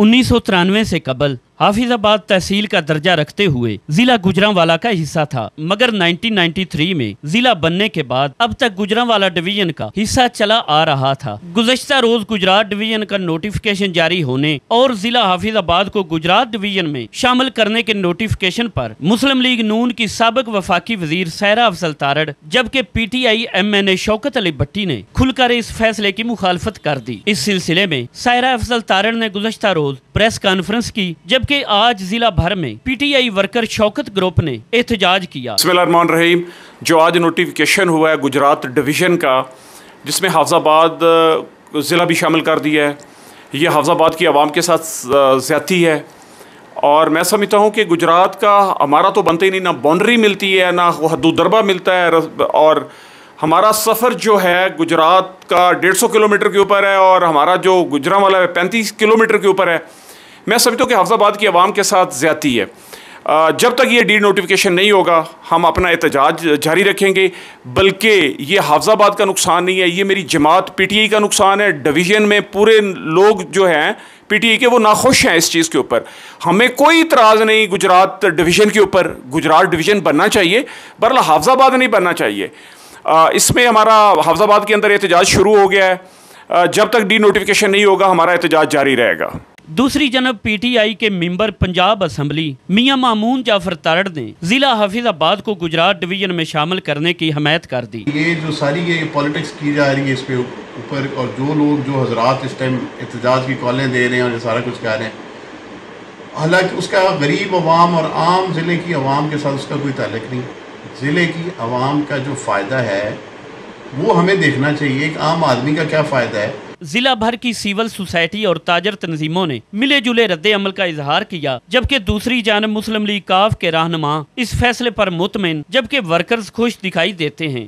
1993 से कबल हाफिजाबाद तहसील का दर्जा रखते हुए जिला गुजरांवाला का हिस्सा था, मगर 1993 में जिला बनने के बाद अब तक गुजरांवाला डिवीजन का हिस्सा चला आ रहा था। गुज़श्ता रोज गुजरात डिवीजन का नोटिफिकेशन जारी होने और जिला हाफिजाबाद को गुजरात डिवीजन में शामिल करने के नोटिफिकेशन पर मुस्लिम लीग नून की साबिक वफाकी वजीर सायरा अफजल तारड़ जबकि PTI MNA शौकत अली भट्टी ने खुलकर इस फैसले की मुखालफत कर दी। इस सिलसिले में सायरा अफजल तारड़ ने गुज़श्ता रोज प्रेस कॉन्फ्रेंस की, जबकि आज जिला भर में PTI वर्कर शौकत ग्रुप ने एहतजाज किया। बिस्मिल्लाहिर्रहमानिर्रहीम। जो आज नोटिफिकेशन हुआ है गुजरात डिवीज़न का, जिसमें हाफिजाबाद ज़िला भी शामिल कर दिया है, ये हाफिजाबाद की आवाम के साथ ज़्यादती है। और मैं समझता हूँ कि गुजरात का हमारा तो बनते ही नहीं, ना बाउंड्री मिलती है, ना हदूद-दरबा मिलता है। और हमारा सफ़र जो है गुजरात का 150 किलोमीटर के ऊपर है और हमारा जो गुजरांवाला है 35 किलोमीटर के ऊपर है। मैं समझता हूँ कि हाफिजाबाद की आवाम के साथ ज़्यादती है। जब तक ये डी नोटिफिकेशन नहीं होगा हम अपना एहतजाज जारी रखेंगे। बल्कि ये हाफिजाबाद का नुकसान नहीं है, ये मेरी जमात PTI का नुकसान है। डिवीज़न में पूरे लोग जो हैं PTI के वो नाखुश हैं इस चीज़ के ऊपर। हमें कोई इतराज़ नहीं गुजरात डिवीज़न के ऊपर, गुजरात डिवीज़न बनना चाहिए, बहरहाल हाफिजाबाद नहीं बनना चाहिए। इसमें हमारा हाफिजाबाद के अंदर एहतजाज शुरू हो गया है। जब तक डी नोटिफिकेशन नहीं होगा हमारा एहतजाज जारी रहेगा। दूसरी जानब PTI के मेंबर पंजाब असम्बली मियां मामून जाफर तारड़ ने जिला हाफिजाबाद को गुजरात डिवीजन में शामिल करने की हमायत कर दी। ये जो सारी ये पॉलिटिक्स की जा रही है इस पे ऊपर, और जो लोग जो हजरात इस टाइम एहतजाज की कॉलें दे रहे हैं और ये सारा कुछ कह रहे हैं, हालांकि उसका गरीब अवाम और आम ज़िले की अवाम के साथ उसका कोई ताल्लुक नहीं। ज़िले की अवाम का जो फ़ायदा है वो हमें देखना चाहिए, एक आम आदमी का क्या फ़ायदा है। जिला भर की सिविल सोसाइटी और ताजर तंजीमों ने मिले जुले रद्द अमल का इजहार किया, जबकि दूसरी जानब मुस्लिम लीग काफ के रहनुमा इस फैसले पर मुतमिन, जबकि वर्कर्स खुश दिखाई देते हैं।